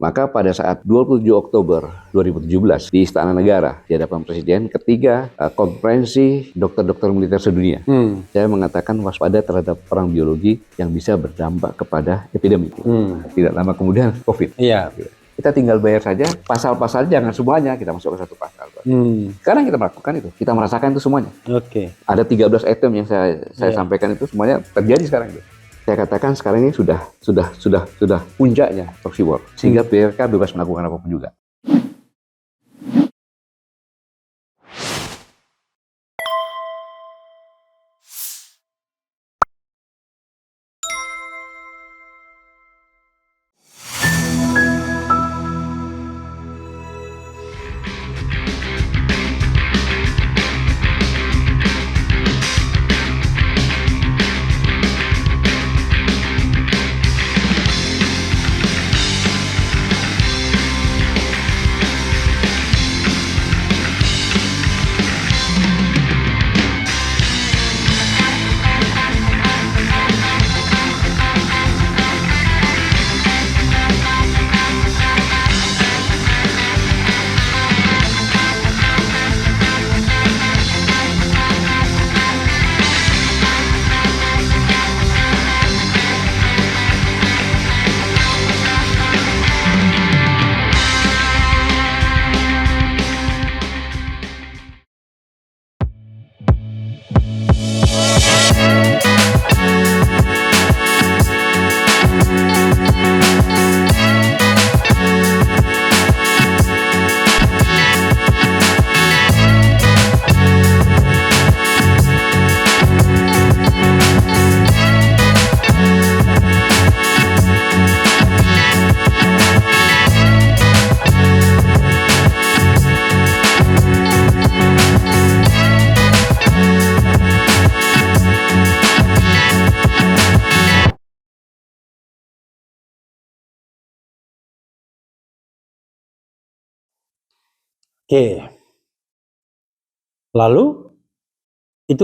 Maka pada saat 27 Oktober 2017 di Istana Negara di hadapan Presiden ketiga konferensi dokter-dokter militer sedunia, saya mengatakan waspada terhadap perang biologi yang bisa berdampak kepada epidemi. Tidak lama kemudian COVID. Iya. Kita tinggal bayar saja pasal-pasal, jangan semuanya kita masuk ke satu pasal. Sekarang kita melakukan itu, kita merasakan itu semuanya. Oke. Ada 13 item yang saya sampaikan itu semuanya terjadi sekarang itu. Saya katakan sekarang ini sudah puncaknya proxy war, sehingga PRK bebas melakukan apapun juga. Oke. Lalu itu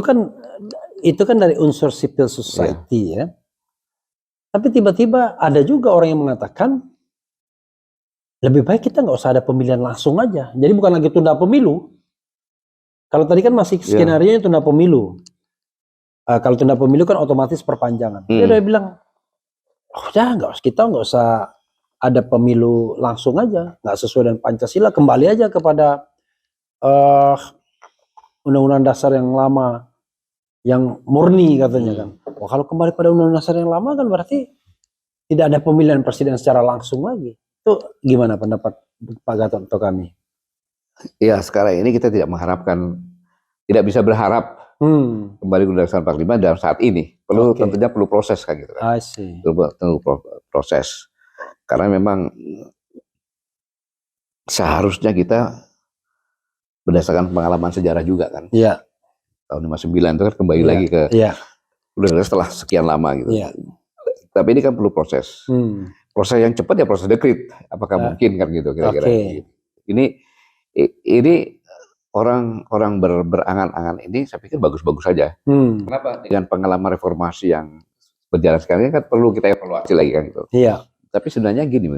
kan dari unsur civil society ya. Tapi tiba-tiba ada juga orang yang mengatakan lebih baik kita nggak usah ada pemilihan langsung aja. Jadi bukan lagi tunda pemilu. Kalau tadi kan masih skenario tunda pemilu. Kalau tunda pemilu kan otomatis perpanjangan. Dia udah bilang, kita nggak usah ada pemilu langsung aja, nggak sesuai dengan Pancasila, kembali aja kepada undang-undang dasar yang lama, yang murni katanya kan. Wah, kalau kembali pada undang-undang dasar yang lama kan berarti tidak ada pemilihan presiden secara langsung lagi. Itu gimana pendapat Pak Gatot atau kami? Ya, sekarang ini kita tidak bisa berharap kembali ke Undang-Undang 45 dalam saat ini. Tentunya perlu proses kan gitu kan. Perlu proses. Karena memang seharusnya kita berdasarkan pengalaman sejarah juga kan. Iya. Tahun 59 itu kan kembali lagi ke udah setelah sekian lama gitu. Tapi ini kan perlu proses. Proses yang cepat ya proses dekret. Apakah mungkin kan gitu kira-kira. Ini orang berangan-angan ini saya pikir bagus-bagus saja. Kenapa? Dengan pengalaman reformasi yang berjalan sekarang ini kan perlu kita evaluasi lagi kan gitu. Iya. Tapi sebenarnya gini,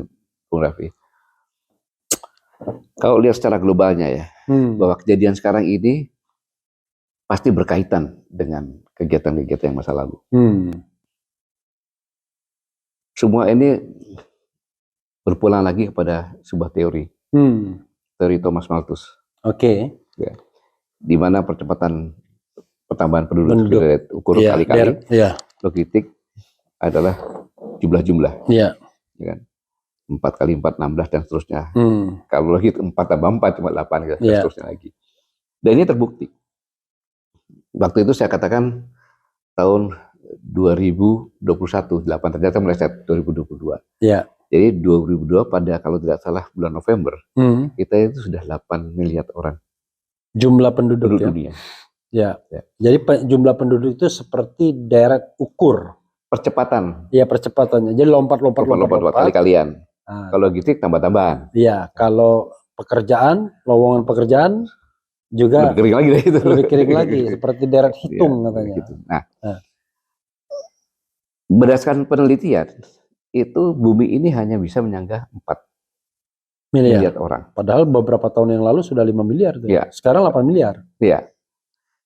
Bung Raffi. Kalau lihat secara globalnya ya, bahwa kejadian sekarang ini pasti berkaitan dengan kegiatan-kegiatan yang masa lalu. Semua ini berpulang lagi kepada sebuah teori. Teori Thomas Malthus. Ya. Di mana percepatan pertambahan penduduk ukur kali-kali. Logistik adalah jumlah-jumlah. Ya kan? 4 kali 4, 16 dan seterusnya. Kalau lagi 4 tambah 4 cuma 8 dan seterusnya lagi. Dan ini terbukti. Waktu itu saya katakan tahun 2021, 8 ternyata meleset 2022. Jadi 2022 pada kalau tidak salah bulan November, kita itu sudah 8 miliar orang. Jumlah penduduk dunia. Jadi jumlah penduduk itu seperti deret ukur. Percepatan. Iya, percepatannya. Jadi lompat kali-kalian. Kalau logistik tambah-tambahan. Iya, kalau pekerjaan, lowongan pekerjaan juga lebih kering lagi seperti deret hitung katanya. Gitu. Nah, berdasarkan penelitian itu bumi ini hanya bisa menyanggah 4 miliar orang. Padahal beberapa tahun yang lalu sudah 5 miliar. Tuh. Ya. Sekarang 8 miliar. Ya.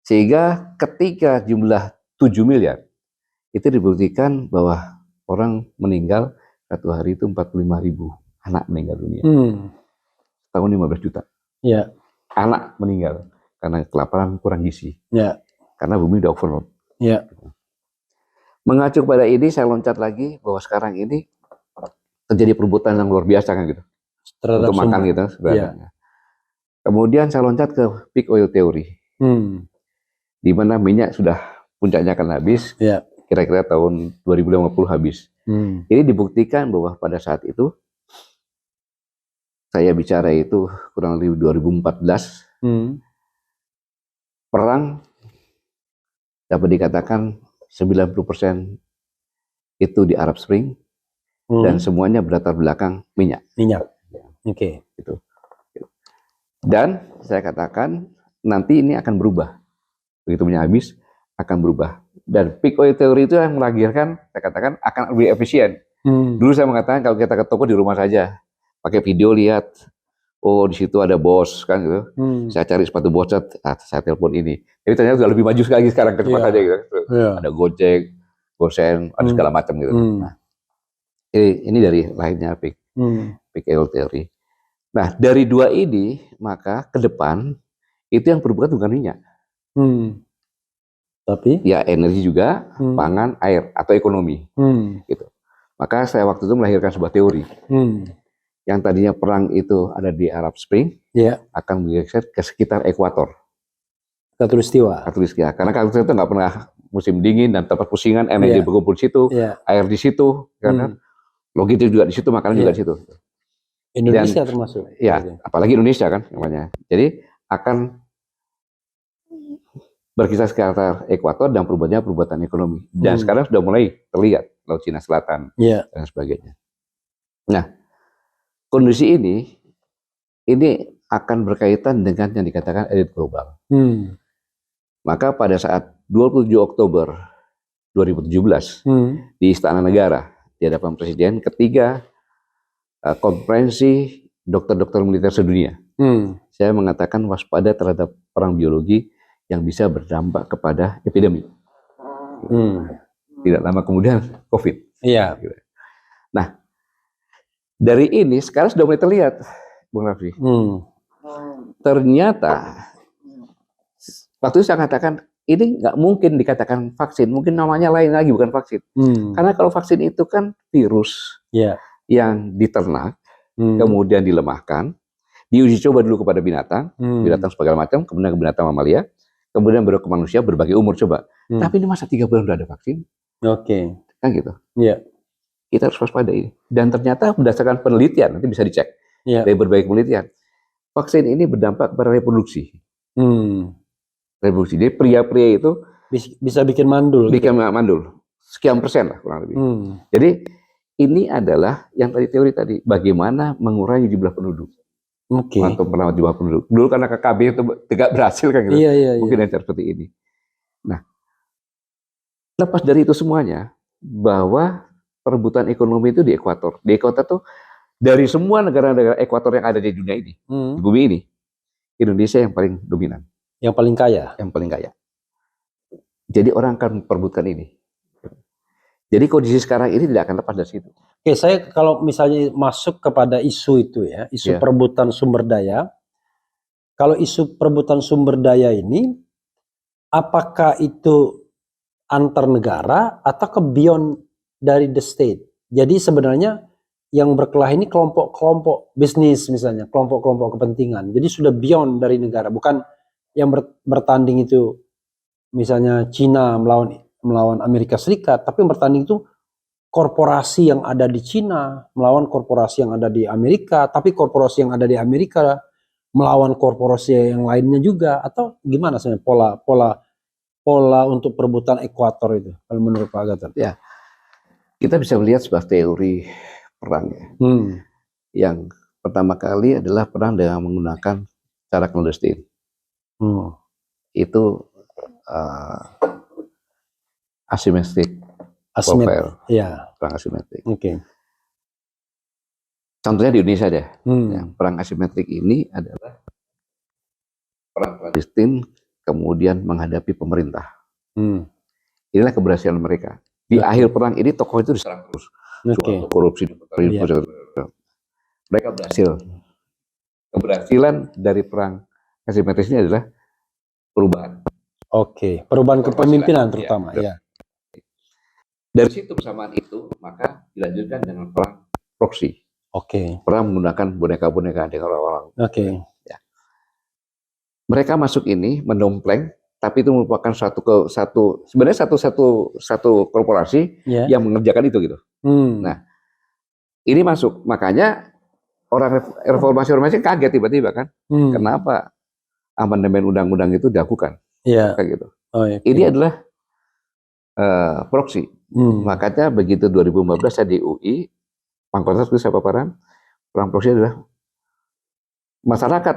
Sehingga ketika jumlah 7 miliar, itu dibuktikan bahwa orang meninggal satu hari itu 45.000 anak meninggal dunia. Tahun 15 juta. Ya. Anak meninggal karena kelaparan, kurang gizi. Ya. Karena bumi udah overload. Ya. Mengacu pada ini, saya loncat lagi bahwa sekarang ini terjadi perebutan yang luar biasa kan gitu. Terhadap untuk makan gitu sebenarnya. Kemudian saya loncat ke peak oil theory. Di mana minyak sudah puncaknya akan habis. Kira-kira tahun 2050 habis. Ini dibuktikan bahwa pada saat itu, saya bicara itu kurang lebih 2014, perang dapat dikatakan 90% itu di Arab Spring, dan semuanya berlatar belakang minyak. Oke. Gitu. Dan saya katakan nanti ini akan berubah. Begitu minyak habis, akan berubah. Dan peak oil theory itu yang melahirkan, saya katakan akan lebih efisien. Dulu saya mengatakan kalau kita ke toko di rumah saja, pakai video lihat, oh di situ ada bos kan gitu. Saya cari sepatu bos, saya telepon ini. Jadi ternyata sudah lebih maju sekali sekarang kecepatannya gitu. Ada Gojek, Gosen, ada segala macam gitu. Nah, ini dari lahirnya peak oil theory. Nah, dari dua ini maka ke depan itu yang berbuat bukan minyak. Tapi ya energi juga, pangan, air atau ekonomi. Gitu. Maka saya waktu itu melahirkan sebuah teori. Yang tadinya perang itu ada di Arab Spring, akan bergeser ke sekitar ekuator. Khatulistiwa. Karena khatulistiwa itu nggak pernah musim dingin dan tempat pusingan, energi berkumpul di situ, air di situ, karena logistik juga di situ, makanan juga di situ. Indonesia termasuk. Ya, apalagi Indonesia kan namanya. Jadi akan berkisar sekitar ekuator dan perubahannya perubatan ekonomi. Dan sekarang sudah mulai terlihat Laut Cina Selatan dan sebagainya. Nah, kondisi ini akan berkaitan dengan yang dikatakan elit global. Maka pada saat 27 Oktober 2017 di Istana Negara di hadapan Presiden ketiga konferensi dokter-dokter militer sedunia, saya mengatakan waspada terhadap perang biologi yang bisa berdampak kepada epidemi. Tidak lama kemudian COVID. Nah, dari ini sekarang sudah mulai terlihat, Bung Raffi. Ternyata waktu itu saya katakan ini nggak mungkin dikatakan vaksin, mungkin namanya lain lagi bukan vaksin. Karena kalau vaksin itu kan virus yang diternak, kemudian dilemahkan, diuji coba dulu kepada binatang, binatang segala macam, kemudian ke binatang mamalia, kemudian baru ke manusia berbagai umur coba. Tapi ini masa 3 bulan sudah ada vaksin? Kan gitu. Kita harus waspada ini. Dan ternyata berdasarkan penelitian, nanti bisa dicek dari berbagai penelitian, vaksin ini berdampak pada reproduksi. Reproduksi. Jadi pria-pria itu bisa bikin mandul. Mandul. Sekian persen lah kurang lebih. Jadi ini adalah yang teori tadi, bagaimana mengurangi jumlah penduduk. Atau merawat jumlah penduduk. Dulu karena KKB itu tidak berhasil kan gitu. Mungkin yang seperti ini. Nah, lepas dari itu semuanya, bahwa perebutan ekonomi itu di ekuator. Di ekuator tuh dari semua negara-negara ekuator yang ada di dunia ini, di bumi ini, Indonesia yang paling dominan. Yang paling kaya. Yang paling kaya. Jadi orang akan memperebutkan ini. Jadi kondisi sekarang ini tidak akan lepas dari situ. Oke, saya kalau misalnya masuk kepada isu itu ya, isu perebutan sumber daya. Kalau isu perebutan sumber daya ini, apakah itu antar negara atau ke beyond dari the state? Jadi sebenarnya yang berkelahi ini kelompok-kelompok bisnis misalnya, kelompok-kelompok kepentingan. Jadi sudah beyond dari negara, bukan yang bertanding itu misalnya Cina melawan Amerika Serikat, tapi yang bertanding itu korporasi yang ada di Cina melawan korporasi yang ada di Amerika, tapi korporasi yang ada di Amerika melawan korporasi yang lainnya juga, atau gimana sebenarnya pola untuk perebutan ekuator itu kalau menurut Pak Gatot? Ya, kita bisa melihat sebuah teori perang ya. Yang pertama kali adalah perang dengan menggunakan cara clandestine. Itu asymmetric warfare. Perang asimetrik. Contohnya di Indonesia deh, ya, perang asimetrik ini adalah perang Palestina kemudian menghadapi pemerintah. Inilah keberhasilan mereka. Di akhir perang ini tokoh itu diserang terus. Soal korupsi, mereka berhasil. Keberhasilan dari perang asimetris ini adalah perubahan. Perubahan kepemimpinan terutama. Ya. Dari situ bersamaan itu, maka dilanjutkan dengan perang proksi. Perang menggunakan boneka-boneka dengan orang-orang. Ya. Mereka masuk ini mendompleng, tapi itu merupakan sebenarnya satu korporasi yang mengerjakan itu gitu. Nah, ini masuk, makanya orang reformasi kaget tiba-tiba kan, kenapa amandemen undang-undang itu dilakukan? Kayak gitu. Ini adalah proksi. Makanya begitu 2015 saya di UI, Pangkostrat itu saya paparan, perang proksi adalah masyarakat,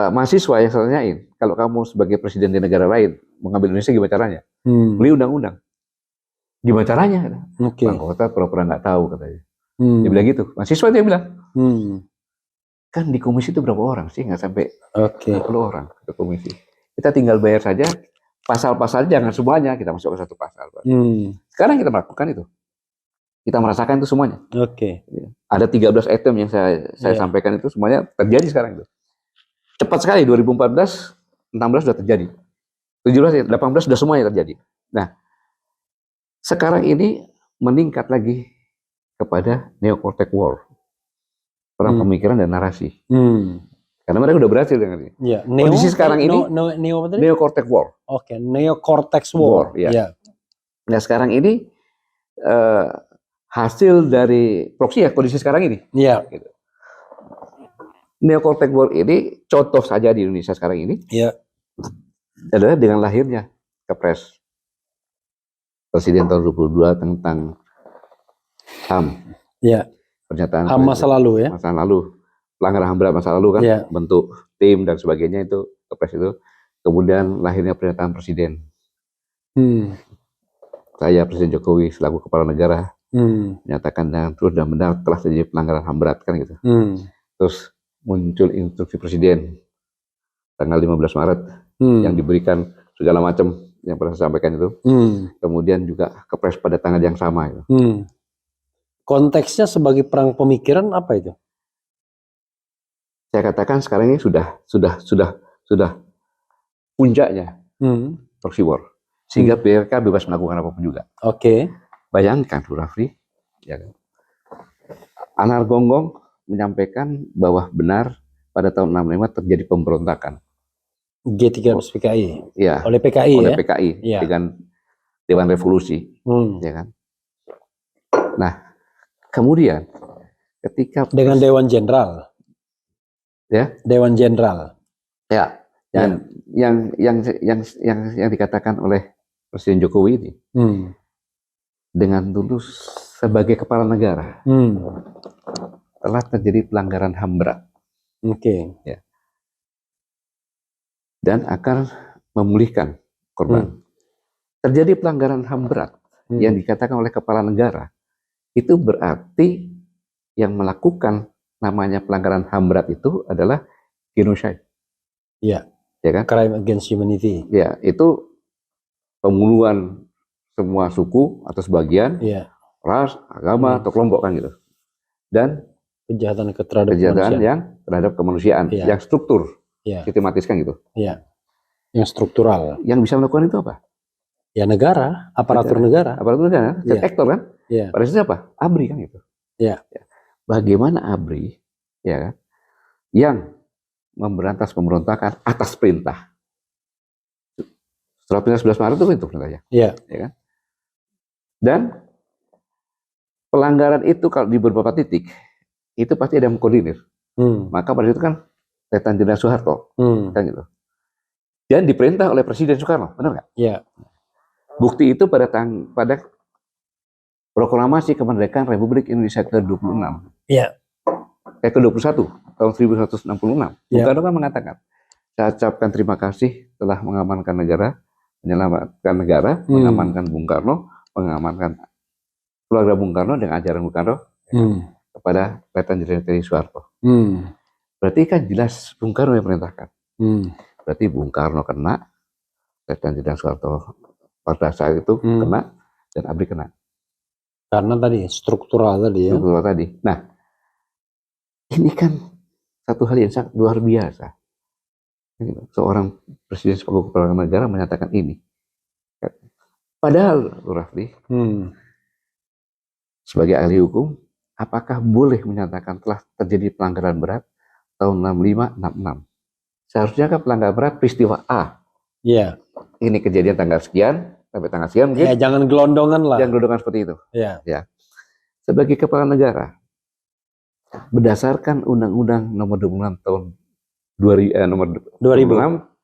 mahasiswa yang saya tanyain, kalau kamu sebagai presiden di negara lain mengambil Indonesia gimana caranya? Beli undang-undang. Gimana caranya? Pangkostrat pura-pura nggak tahu katanya. Dia bilang gitu. Mahasiswa dia bilang. Kan di komisi itu berapa orang sih? Nggak sampai 40 orang ke komisi. Kita tinggal bayar saja. Pasal-pasal jangan semuanya kita masuk ke satu pasal. Sekarang kita melakukan itu. Kita merasakan itu semuanya. Ada 13 item yang saya sampaikan itu semuanya terjadi sekarang itu. Cepat sekali 2014, 16 sudah terjadi. 17, 18 sudah semuanya terjadi. Nah, sekarang ini meningkat lagi kepada neo-cortex war. Perang pemikiran dan narasi. Karena mereka udah berhasil dengan ini. Kondisi sekarang ini neo-cortex war. Neo-cortex war. Nah, sekarang ini hasil dari proksi ya kondisi sekarang ini. Gitu. Neo-cortex war ini contoh saja di Indonesia sekarang ini. Adalah dengan lahirnya Kepres Presiden tahun 2022 tentang HAM. Pernyataan HAM masa lalu ya. Masa lalu. Pelanggaran HAM berat masa lalu kan, bentuk tim dan sebagainya itu Kepres itu. Kemudian lahirnya pernyataan Presiden. Saya Presiden Jokowi selaku kepala negara menyatakan dan terus dan benar telah terjadi pelanggaran HAM berat kan gitu. Terus muncul instruksi Presiden tanggal 15 Maret yang diberikan segala macam yang pernah saya sampaikan itu. Kemudian juga Kepres pada tanggal yang sama itu. Konteksnya sebagai perang pemikiran apa itu? Saya katakan sekarang ini sudah puncaknya proxy war, sehingga mereka bebas melakukan apapun juga. Bayangkan, Bu Rafli, ya kan? Anar Gonggong menyampaikan bahwa benar pada tahun 65 terjadi pemberontakan. G13 PKI. Ya. Oleh PKI. Oleh PKI dengan Dewan Revolusi, ya kan? Nah, kemudian ketika dengan Dewan Jenderal. Dewan Jenderal. Yang dikatakan oleh Presiden Jokowi ini dengan tulus sebagai kepala negara telah terjadi pelanggaran HAM berat. Dan akan memulihkan korban. Terjadi pelanggaran HAM berat yang dikatakan oleh kepala negara, itu berarti yang melakukan namanya pelanggaran HAM berat itu adalah genocide. Ya kan? Crime against humanity. Ya, itu pembunuhan semua suku atau sebagian, ras, agama, atau kelompok kan gitu. Dan kejahatan yang terhadap kemanusiaan, yang struktur, sistematis kan gitu. Yang struktural. Yang bisa melakukan itu apa? Ya negara, aparatur negara. Aparatur negara, aktor kan? Pada siapa? ABRI kan gitu. Bagaimana ABRI, ya kan, yang memberantas pemberontakan atas perintah. Setelah perintah 11 Maret itu perintahnya. Ya kan? Dan pelanggaran itu kalau di beberapa titik, itu pasti ada yang mengkoordinir. Maka pada itu kan Letnan Jenderal Soeharto, kan gitu. Dan diperintah oleh Presiden Soekarno, benar nggak? Bukti itu pada proklamasi kemerdekaan Republik Indonesia ke-26. Ke-21 tahun 1166. Bung Karno kan mengatakan, saya ucapkan terima kasih telah mengamankan negara, menyelamatkan negara, mengamankan Bung Karno, mengamankan keluarga Bung Karno dengan ajaran Bung Karno. kepada Letnan Jenderal Tni Soeharto. Berarti kan jelas Bung Karno yang perintahkan. Berarti Bung Karno kena, Letnan Jenderal Soeharto pada saat itu kena, dan ABRI kena. Karena tadi struktural tadi ya. Struktural tadi. Nah, ini kan satu hal yang sangat luar biasa. Seorang presiden sebagai kepala negara menyatakan ini. Padahal, Rafli, sebagai ahli hukum, apakah boleh menyatakan telah terjadi pelanggaran berat tahun 65-66? Seharusnya kan pelanggaran berat peristiwa A. Iya. Ini kejadian tanggal sekian, sampai tanggal sekian mungkin. Ya, jangan gelondongan lah. Jangan gelondongan seperti itu. Iya. Ya. Sebagai kepala negara, berdasarkan Undang-Undang Nomor 26 tahun 2006,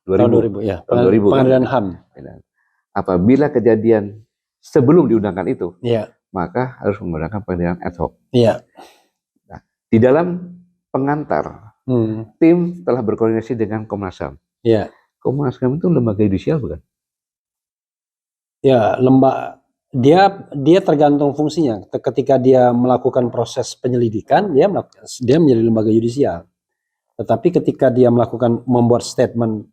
tahun 2000 ya. Tahun 2000 Pengadilan kan? HAM. Apabila kejadian sebelum diundangkan itu, Iya. maka harus menggunakan pengadilan ad hoc. Iya. Nah, di dalam pengantar, tim telah berkoordinasi dengan Komnas HAM. Iya. Komnas HAM itu lembaga yudisial bukan? Ya, dia tergantung fungsinya. Ketika dia melakukan proses penyelidikan, dia menjadi lembaga yudisial. Tetapi ketika dia membuat statement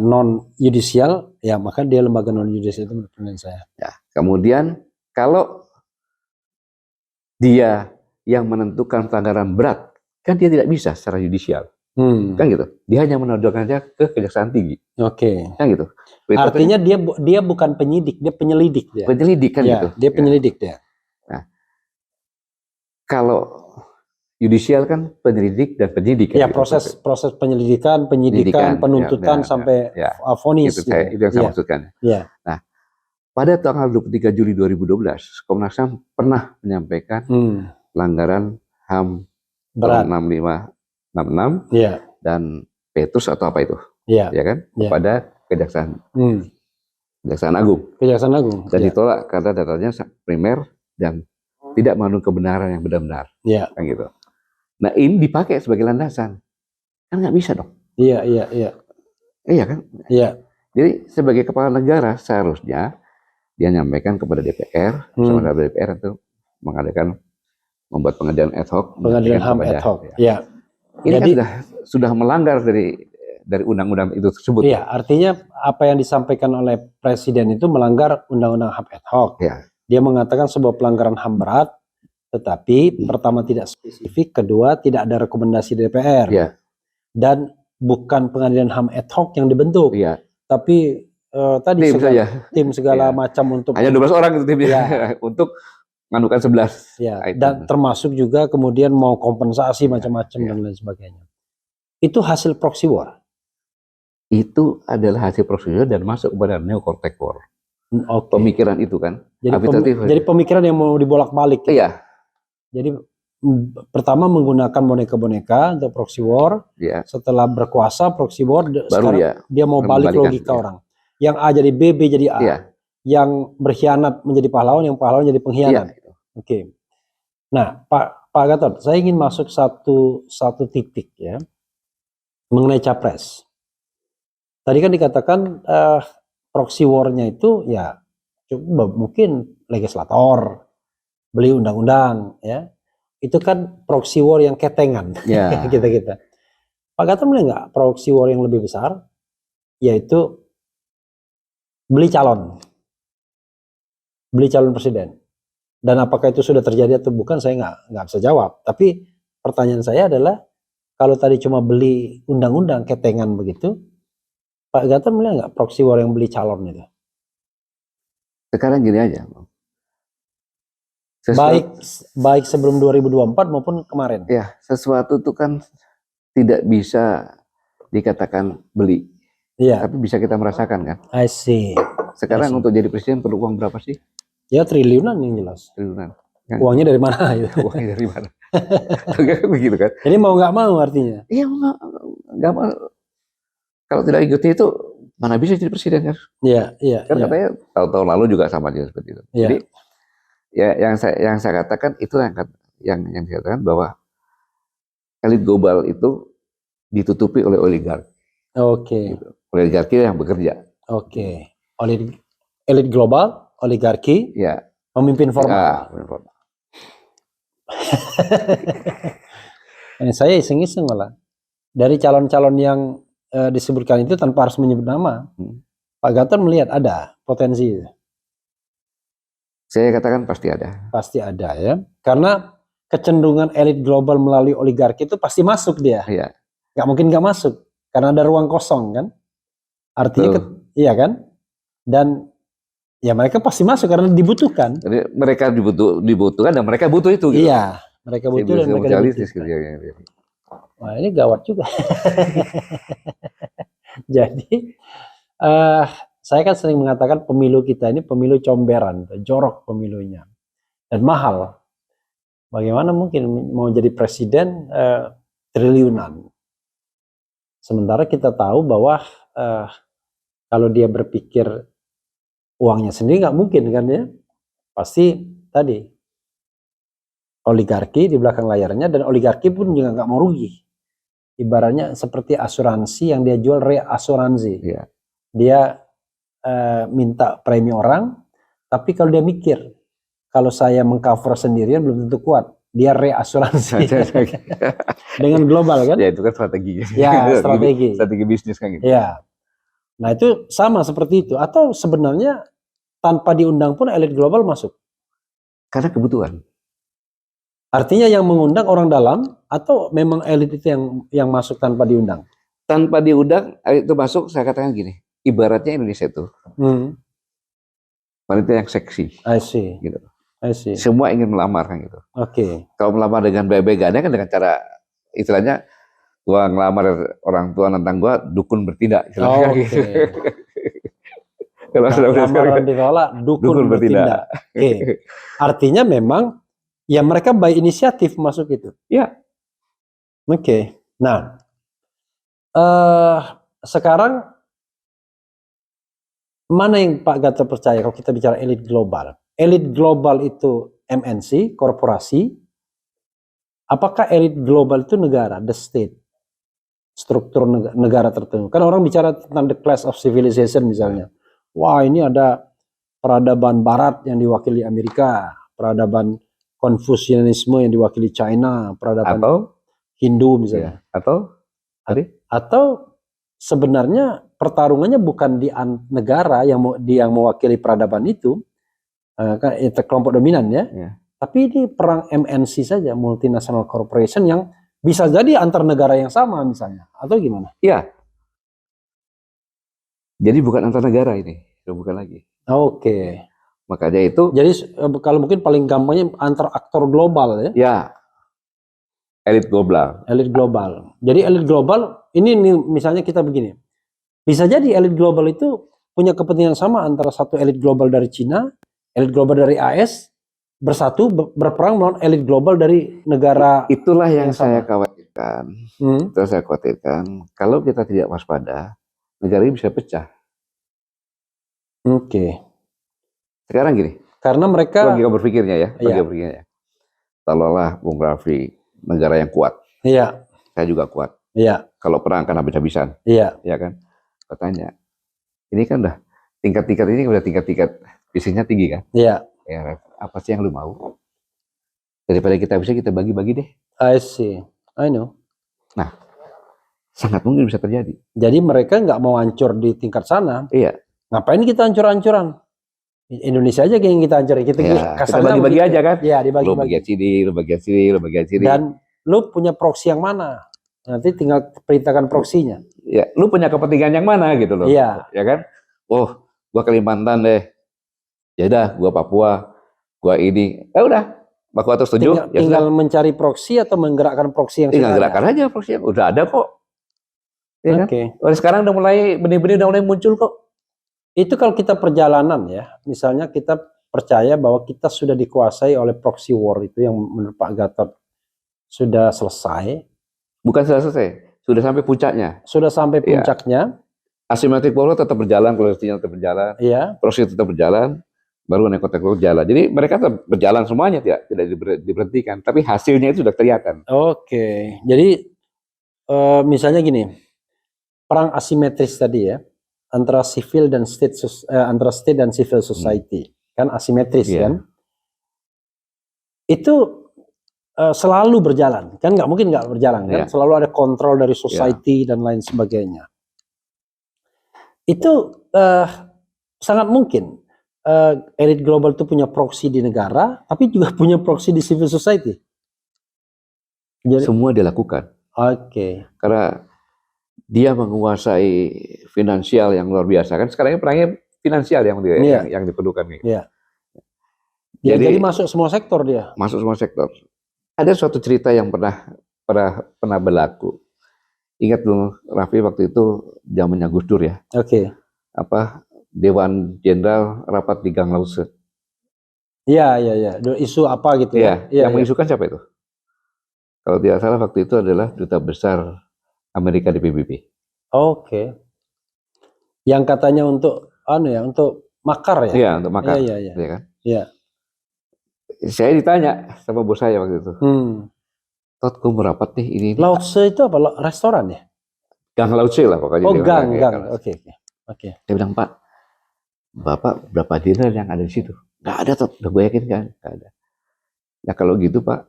non yudisial, ya maka dia lembaga non yudisial itu menurut penilaian saya. Ya, kemudian kalau dia yang menentukan pelanggaran berat, kan dia tidak bisa secara yudisial. Kan gitu. Dia hanya menodongkannya ke Kejaksaan Tinggi. Oke. Kan gitu. Artinya dia bukan penyidik, dia penyelidik dia. Penyelidik kan ya, gitu. Dia penyelidik dia. Nah, kalau yudisial kan penyelidik dan penyidik. Ya, kan, proses penyelidikan, penyidikan, penuntutan sampai vonis. Itu yang saya maksudkan. Ya. Nah, pada tanggal 23 Juli 2012, Komnas HAM pernah menyampaikan pelanggaran HAM berat 65-66 dan Petrus atau apa itu, ya kan, kepada Kejaksaan Agung. Kejaksaan Agung. Dan ditolak karena datanya primer dan tidak mengandung kebenaran yang benar-benar. Kan gitu. Nah, ini dipakai sebagai landasan, kan nggak bisa dong. Iya kan. Iya. Jadi sebagai kepala negara seharusnya dia nyampaikan kepada DPR, sama DPR itu membuat pengadilan ad hoc. Pengadilan HAM ad hoc. Ya. Ini jadi, kan sudah melanggar dari undang-undang itu tersebut. Iya, artinya apa yang disampaikan oleh Presiden itu melanggar undang-undang HAM ad hoc. Ya. Dia mengatakan sebuah pelanggaran HAM berat, tetapi pertama tidak spesifik, kedua tidak ada rekomendasi DPR, dan bukan pengadilan HAM ad hoc yang dibentuk, tapi tadi tim segala macam untuk hanya 12 orang itu timnya untuk nganukan 11. Dan termasuk juga kemudian mau kompensasi macam-macam dan lain sebagainya. Itu hasil proxy war. Itu adalah hasil proxy war dan masuk kepada neocortex war. Pemikiran itu kan. Jadi pemikiran yang mau dibolak-balik. Iya. Jadi pertama menggunakan boneka-boneka untuk proxy war. Setelah berkuasa proxy war, sekarang dia mau balik logika orang. Yang A jadi B, B jadi A. Yang berkhianat menjadi pahlawan, yang pahlawan jadi pengkhianat. Oke. Nah, Pak Gatot, saya ingin masuk satu titik ya mengenai capres. Tadi kan dikatakan proxy war-nya itu ya mungkin legislator beli undang-undang ya. Itu kan proxy war yang ketengan. kita. Pak Gatot melihat nggak proxy war yang lebih besar, yaitu beli calon presiden. Dan apakah itu sudah terjadi atau bukan, saya nggak bisa jawab. Tapi pertanyaan saya adalah, kalau tadi cuma beli undang-undang ketengan begitu, Pak Gatot melihat nggak proxy war yang beli calon itu? Sekarang gini aja, baik sebelum 2024 maupun kemarin. Ya, sesuatu itu kan tidak bisa dikatakan beli, tapi bisa kita merasakan kan. I see. Sekarang untuk jadi presiden perlu uang berapa sih? Ya triliunan yang jelas. Triliunan. Kan? Uangnya dari mana? Uangnya dari mana? Begitu kan? Jadi mau nggak mau artinya? Iya, nggak mau. Kalau tidak ikuti itu, mana bisa jadi presiden kan? Iya. Kan katanya tahun-tahun lalu juga sama aja seperti itu. Jadi ya yang saya katakan itu yang dikatakan bahwa elit global itu ditutupi oleh oligarki. Gitu. Oligarki yang bekerja. Elit global, oligarki, pemimpin formal. Saya iseng-iseng malah. Dari calon-calon yang disebutkan itu tanpa harus menyebut nama, Pak Gatot melihat ada potensi. Saya katakan pasti ada. Pasti ada ya. Karena kecenderungan elit global melalui oligarki itu pasti masuk dia. Iya. Gak mungkin gak masuk. Karena ada ruang kosong kan. Artinya iya kan. Dan ya mereka pasti masuk karena dibutuhkan. Jadi mereka dibutuhkan dan mereka butuh itu. Gitu. Iya. Mereka butuh dan mereka dibutuhkan. Gitu. Wah ini gawat juga. Jadi saya kan sering mengatakan pemilu kita ini pemilu comberan, jorok pemilunya. Dan mahal. Bagaimana mungkin mau jadi presiden triliunan. Sementara kita tahu bahwa kalau dia berpikir uangnya sendiri nggak mungkin kan ya. Pasti tadi oligarki di belakang layarnya, dan oligarki pun juga nggak mau rugi. Ibaratnya seperti asuransi yang dia jual reasuransi. Iya. Dia minta premi orang, tapi kalau dia mikir kalau saya mengcover sendirian belum tentu kuat, dia reasuransi dengan global kan? Ya itu kan strategi. Ya strategi bisnis kan gitu. Ya, nah itu sama seperti itu. Atau sebenarnya tanpa diundang pun elit global masuk. Karena kebutuhan. Artinya yang mengundang orang dalam atau memang elit itu yang masuk tanpa diundang? Tanpa diundang itu masuk. Saya katakan gini, ibaratnya Indonesia itu wanita yang seksi. I see. Gitu. I see. Semua ingin melamar kan gitu. Oke. Kalau melamar dengan baik-baik kan dengan cara istilahnya gua ngelamar orang tua tentang gua dukun bertindak. Gitu. Kalau lamaran ditolak, dukun bertindak. Oke. Artinya memang ya mereka by inisiatif masuk itu. Iya. Oke. Nah, sekarang mana yang Pak Gatot percaya kalau kita bicara elit global? Elit global itu MNC, korporasi. Apakah elit global itu negara, the state? Struktur negara tertentu. Kan orang bicara tentang the class of civilization misalnya. Wah ini ada peradaban barat yang diwakili Amerika, peradaban Konfusianisme yang diwakili China, peradaban Hindu misalnya. Ya. Atau sebenarnya pertarungannya bukan di negara yang mewakili peradaban itu, kan itu kelompok dominan ya. Tapi ini perang MNC saja, multinational corporation, yang bisa jadi antar negara yang sama misalnya, atau gimana? Iya. Jadi bukan antar negara ini, bukan lagi. Oke. Makanya itu. Jadi kalau mungkin paling gampangnya antar aktor global ya. Ya. Elit global. Elit global. Jadi elit global ini misalnya kita begini. Bisa jadi elit global itu punya kepentingan sama antara satu elit global dari Cina, elit global dari AS, bersatu berperang melawan elit global dari negara. Itulah yang saya khawatirkan. Itu saya khawatirkan. Kalau kita tidak waspada, negara ini bisa pecah. Oke. Sekarang gini. Karena mereka. Logika berpikirnya ya. Logika berpikirnya. Tolonglah Bung Raffi, negara yang kuat. Iya. Saya juga kuat. Iya. Kalau perang kan habis-habisan. Iya. Ya kan. Katanya. Ini kan udah tingkat-tingkat ini udah tingkat-tingkat bisnisnya tinggi kan. Iya. Ya, apa sih yang lu mau? Daripada kita bisa, kita bagi-bagi deh. I see, I know. Nah, sangat mungkin bisa terjadi. Jadi mereka nggak mau hancur di tingkat sana. Iya. Ngapain kita hancur-hancuran? Indonesia aja yang kita hancurin. Kita bagi-bagi aja kan? Iya, dibagi-bagi. Lu bagian sini, lu bagian sini, lu bagian sini. Dan lu punya proksi yang mana? Nanti tinggal perintahkan proksinya. Ya, lu punya kepentingan yang mana gitu loh. Iya. Ya kan? Oh, gua Kalimantan deh. Ya udah, gua Papua, gua ini. Ya udah, Papua terus setuju. Tinggal mencari proksi atau menggerakkan proksi yang tinggal gerakkan aja proksi yang udah ada kok. Ya Oke. Kan? Sekarang udah mulai benih-benih udah mulai muncul kok. Itu kalau kita perjalanan ya, misalnya kita percaya bahwa kita sudah dikuasai oleh proxy war itu yang menurut Pak Gatot sudah selesai. Bukan selesai, sudah sampai puncaknya. Sudah sampai puncaknya. Asymmetric power tetap berjalan, koalisinya tetap berjalan, proxy tetap berjalan, baru neko-neko jalan. Jadi mereka tetap berjalan semuanya, tidak diberhentikan. Tapi hasilnya itu sudah kelihatan. Oke, jadi misalnya gini, perang asimetris tadi ya, antara civil dan state, antara state dan civil society, kan asimetris kan? Itu selalu berjalan, kan nggak mungkin nggak berjalan kan, selalu ada kontrol dari society dan lain sebagainya. Itu sangat mungkin elit global itu punya proksi di negara, tapi juga punya proksi di civil society. Jadi, semua dilakukan. Karena dia menguasai finansial yang luar biasa kan. Sekarang ini perangnya finansial yang diperlukan. Jadi masuk semua sektor dia. Masuk semua sektor. Ada suatu cerita yang pernah berlaku. Ingat dulu Raffi waktu itu zamannya Gus Dur ya. Dewan Jenderal rapat di Gang Lause. Iya. Isu apa gitu ya? Yang mengisukan siapa itu? Kalau tidak salah waktu itu adalah Duta Besar Amerika di PBB. Yang katanya untuk untuk makar ya? Iya, untuk makar. Iya kan? Iya. Saya ditanya sama bos saya waktu itu. Tot, gue merapat nih ini. Lause itu apa? Restoran ya? Gang Lause lah pokoknya. Gang. Oke. Dia bilang, Pak, Bapak berapa dinner yang ada di situ? Nggak ada, Tot. Udah gue yakin kan? Nggak ada. Nah kalau gitu, Pak,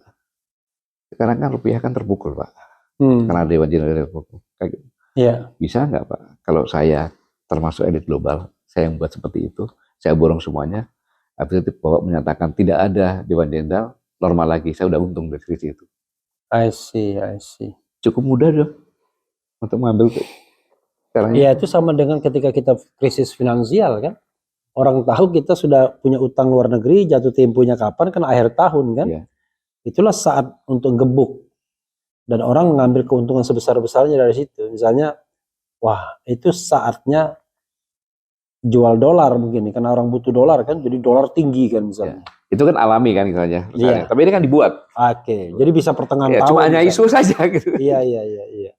sekarang kan rupiah kan terpukul, Pak. Karena Dewan Jenderal terpukul. Bisa nggak, Pak? Kalau saya termasuk elit global, saya yang buat seperti itu, saya borong semuanya, habis itu Bapak menyatakan tidak ada Dewan Jenderal, normal lagi, saya udah untung dari sisi itu. I see. Cukup mudah dong untuk mengambil caranya. Ya itu sama dengan ketika kita krisis finansial kan. Orang tahu kita sudah punya utang luar negeri, jatuh temponya kapan, kan akhir tahun kan. Itulah saat untuk gebuk. Dan orang mengambil keuntungan sebesar-besarnya dari situ. Misalnya, wah itu saatnya jual dolar mungkin, karena orang butuh dolar kan, jadi dolar tinggi kan misalnya. Itu kan alami kan misalnya. Tapi ini kan dibuat. Jadi bisa pertengahan tahun. Cuma hanya isu saja gitu. Iya.